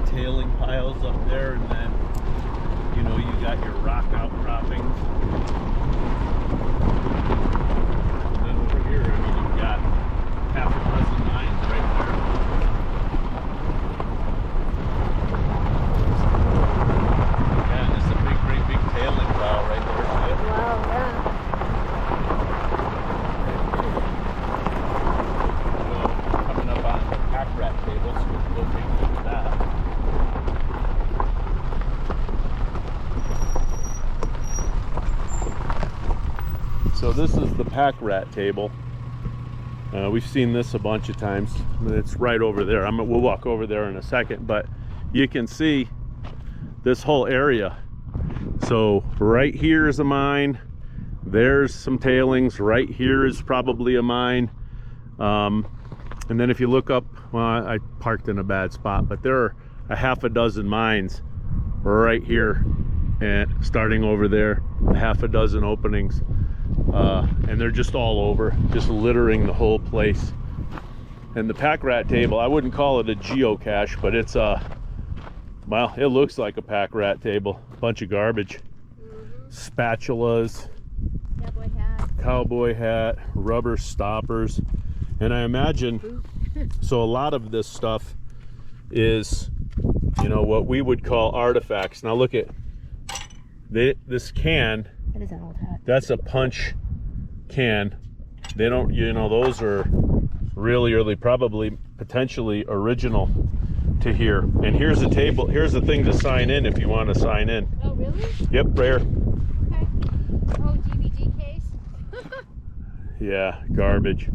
big tailing piles up there, and then, you know, you got your rock outcroppings. And then over here, I mean, you've got half a dozen mines right there. Yeah, and it's a great big tailing pile right there. See it? Wow, yeah. Coming up on the Packrat table, so we'll go take a look at that. So this is the Packrat table. We've seen this a bunch of times. It's right over there. We'll walk over there in a second, but you can see this whole area. So right here is a mine. There's some tailings. Right here is probably a mine. And then if you look up, well, I parked in a bad spot, but there are a half a dozen mines right here, and starting over there, a half a dozen openings. And they're just all over, just littering the whole place. And the Packrat table, I wouldn't call it a geocache, but it's well, it looks like a Packrat table. Bunch of garbage. Spatulas, cowboy hat, rubber stoppers. And I imagine, so a lot of this stuff is, you know, what we would call artifacts. Now look at this can. That is an old hat. That's a punch can. They don't, you know, those are really probably potentially original to here. And here's the table. Here's the thing to sign in if you want to sign in. Oh, really? Yep, right here. Okay. Oh, DVD case? Yeah, garbage.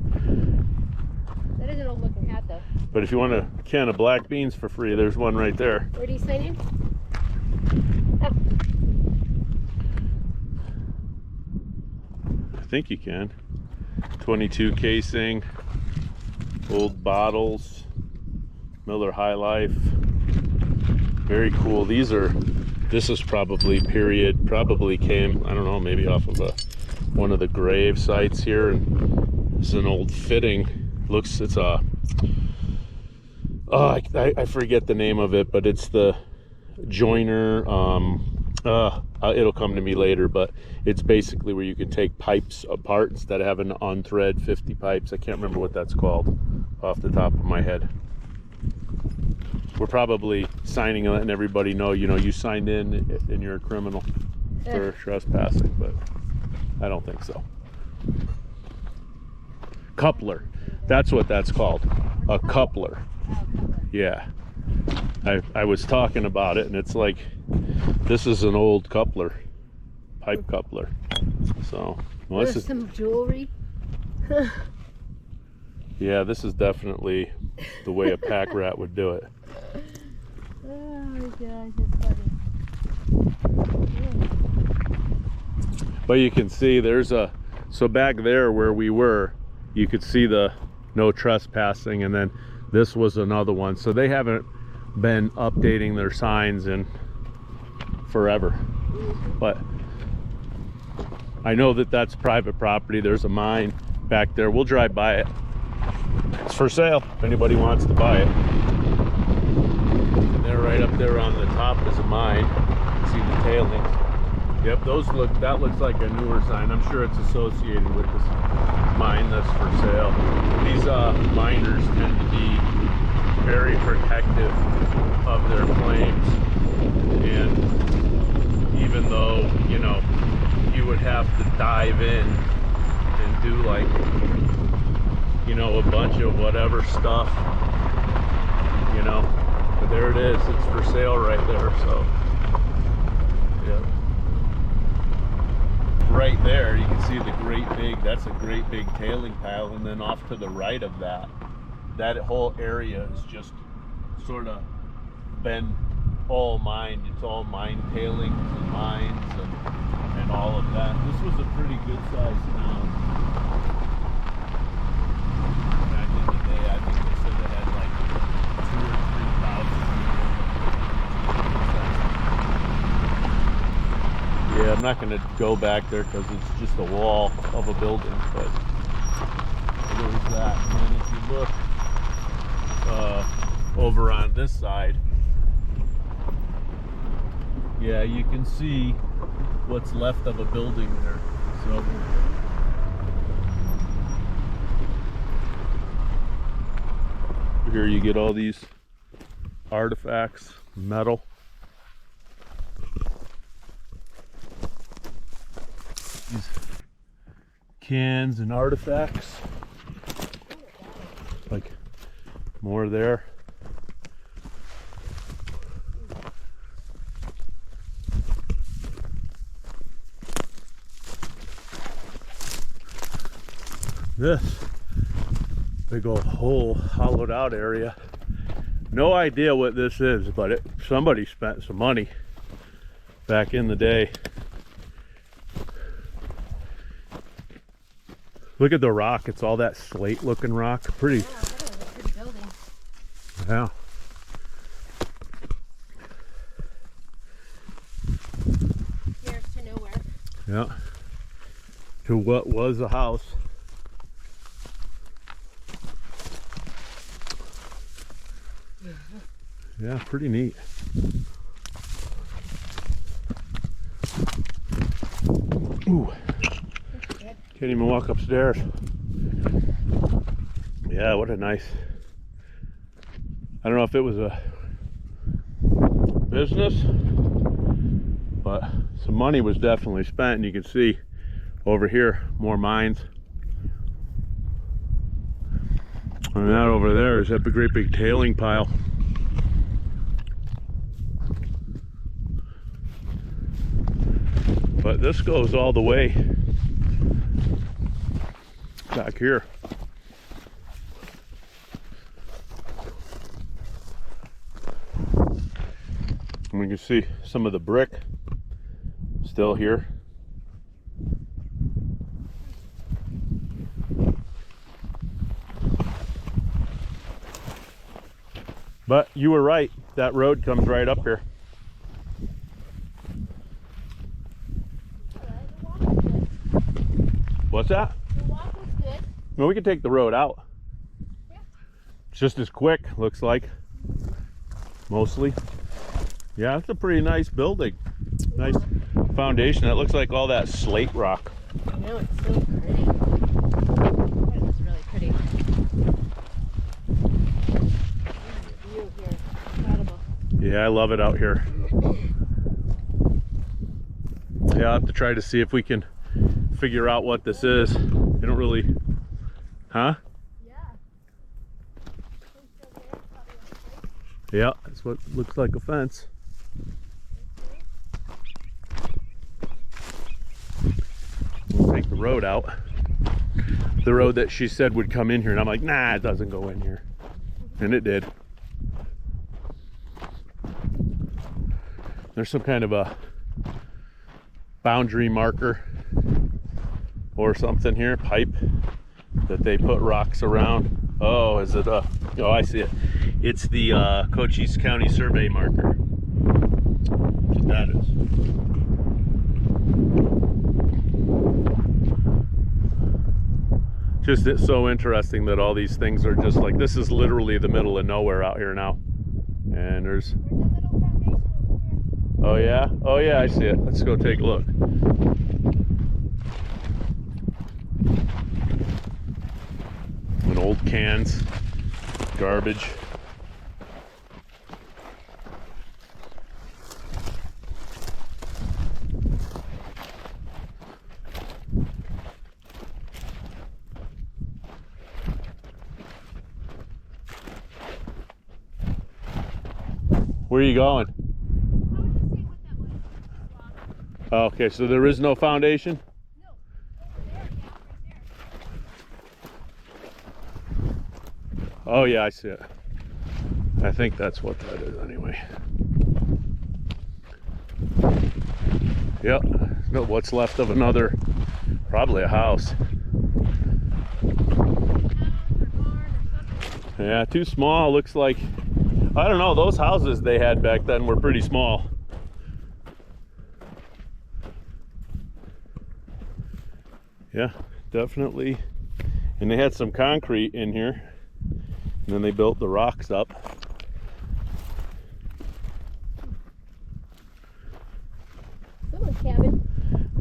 That is an old looking hat, though. But if you want a can of black beans for free, there's one right there. Where do you sign in? Oh. I think you can. 22 casing, old bottles, Miller High Life. Very cool. This is probably period, probably came, I don't know, maybe off of one of the grave sites here. And this is an old fitting. It's a, oh, I forget the name of it, but it's the joiner. It'll come to me later, but it's basically where you can take pipes apart instead of having to unthread 50 pipes. I can't remember what that's called off the top of my head. We're probably signing and letting everybody know, you know, you signed in and you're a criminal for trespassing, but I don't think so. Coupler, that's what that's called, a coupler. Yeah, I was talking about it, and it's like, this is an old coupler, pipe coupler. So, well, this is some jewelry. Yeah, this is definitely the way a Packrat would do it. Oh my gosh, that's funny. But you can see there's so back there where we were, you could see the no trespassing, and then this was another one. So they haven't been updating their signs in forever. But I know that that's private property. There's a mine back there. We'll drive by it. It's for sale if anybody wants to buy it. And there, right up there on the top is a mine. You can see the tailings. Yep, that looks like a newer sign. I'm sure it's associated with this mine that's for sale. These miners tend to be very protective of their claims, and even though, you know, you would have to dive in and do, like, you know, a bunch of whatever stuff, you know, but there it is. It's for sale right there. So yeah, right there you can see that's a great big tailing pile, and then off to the right of that whole area is just sort of been all mined. It's all mine tailings and mines and all of that. This was a pretty good sized town back in the day. I think they said they had like 2,000 or 3,000. Yeah, I'm not going to go back there because it's just a wall of a building, but there's that. And then if you look over on this side, Yeah, you can see what's left of a building there. So here you get all these artifacts, metal. These cans and artifacts. Like more there. This big old hole, hollowed out area. No idea what this is, but somebody spent some money back in the day. Look at the rock. It's all that slate looking rock. Pretty. Yeah, that was a pretty building. Yeah. Here's to nowhere. Yeah. To what was a house. Yeah, pretty neat. Ooh. Can't even walk upstairs. Yeah, what a nice. I don't know if it was a business, but some money was definitely spent, and you can see over here more mines. And that over there is a great big tailing pile. But this goes all the way back here. And we can see some of the brick still here. But you were right, that road comes right up here. What's that? The walk was good. Well, we can take the road out. Yeah. It's just as quick, looks like. Mostly. Yeah, it's a pretty nice building. Nice foundation. That looks like all that slate rock. I know, it's so pretty. It was really pretty. The view here, incredible. Yeah, I love it out here. Yeah, I'll have to try to see if we can figure out what this is. They don't really, huh? Yeah. Yeah, that's what looks like a fence. We'll take the road out. The road that she said would come in here, and I'm like, nah, it doesn't go in here. And it did. There's some kind of a boundary marker or something here, pipe that they put rocks around. Oh, is it oh, I see it. It's the Cochise County Survey marker. That's what that is. Just it's so interesting that all these things are just like, this is literally the middle of nowhere out here now. And there's, oh yeah? Oh yeah, I see it. Let's go take a look. And old cans, garbage. Where are you going? Okay, so there is no foundation? No, over there, yeah, right there. Oh yeah, I see it. I think that's what that is anyway. Yep, no, what's left of another, probably a house. Yeah, too small, looks like. I don't know, those houses they had back then were pretty small. Yeah, definitely. And they had some concrete in here. And then they built the rocks up. cabin.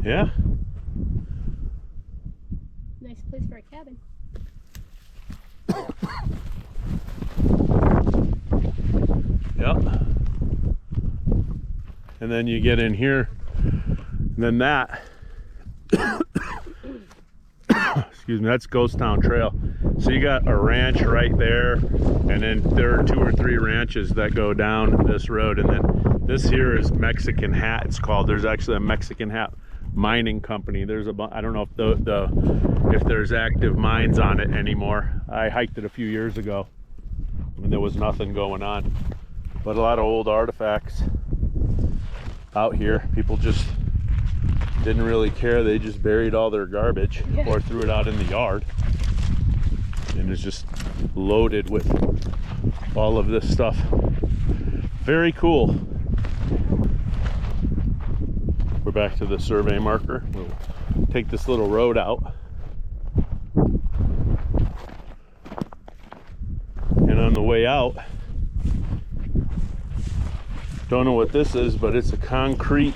Yeah. Nice place for a cabin. Yep. And then you get in here, and then that, excuse me, that's Ghost Town Trail. So you got a ranch right there, and then there are 2 or 3 ranches that go down this road, and then this here is Mexican Hat, it's called. There's actually a Mexican Hat mining company. There's I don't know if if there's active mines on it anymore. I hiked it a few years ago, and there was nothing going on. But a lot of old artifacts out here. People just didn't really care. They just buried all their garbage or threw it out in the yard. And it's just loaded with all of this stuff. Very cool. We're back to the survey marker. We'll take this little road out. And on the way out, don't know what this is, but it's a concrete.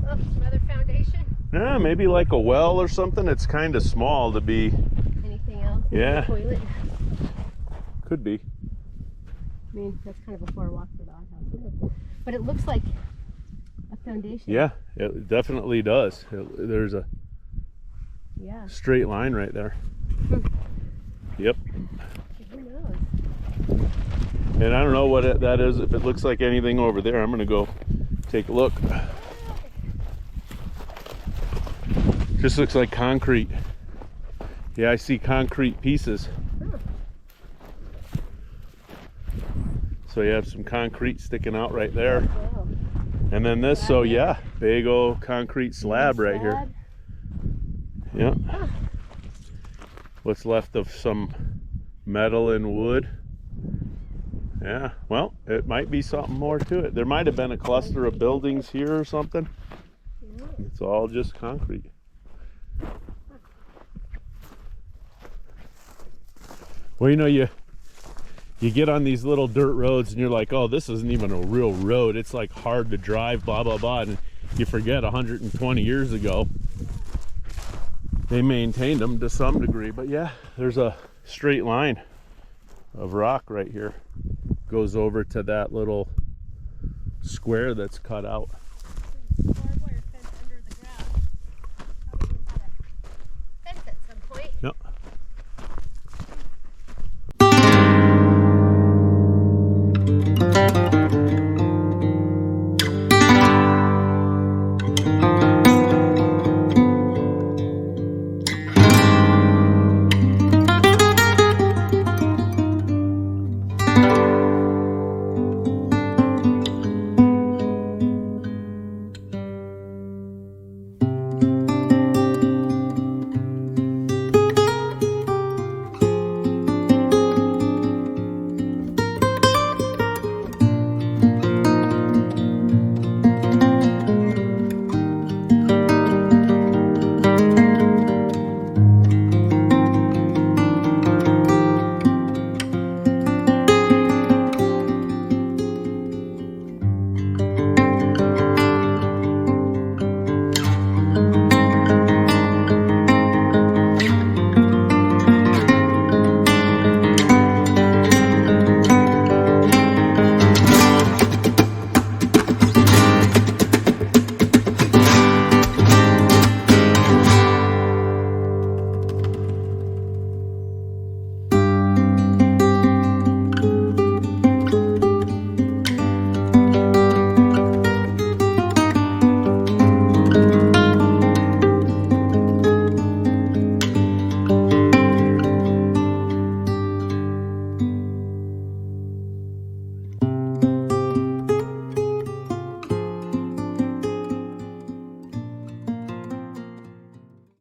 Oh, some other foundation? Yeah, maybe like a well or something. It's kind of small to be. Anything else? Yeah. Toilet? Could be. I mean, that's kind of a far walk for the outhouse. But it looks like a foundation. Yeah, it definitely does. There's a straight line right there. Yep. Who knows? And I don't know what that is. If it looks like anything over there, I'm gonna go take a look. Just looks like concrete. Yeah, I see concrete pieces. So you have some concrete sticking out right there. Wow. And then this, so yeah, big old concrete slab right here. Yeah. What's left of some metal and wood. Yeah, well, it might be something more to it. There might have been a cluster of buildings here or something. It's all just concrete. Well, you know, you get on these little dirt roads and you're like, oh, this isn't even a real road. It's like hard to drive, blah, blah, blah. And you forget 120 years ago, they maintained them to some degree. But yeah, there's a straight line of rock right here. Goes over to that little square that's cut out.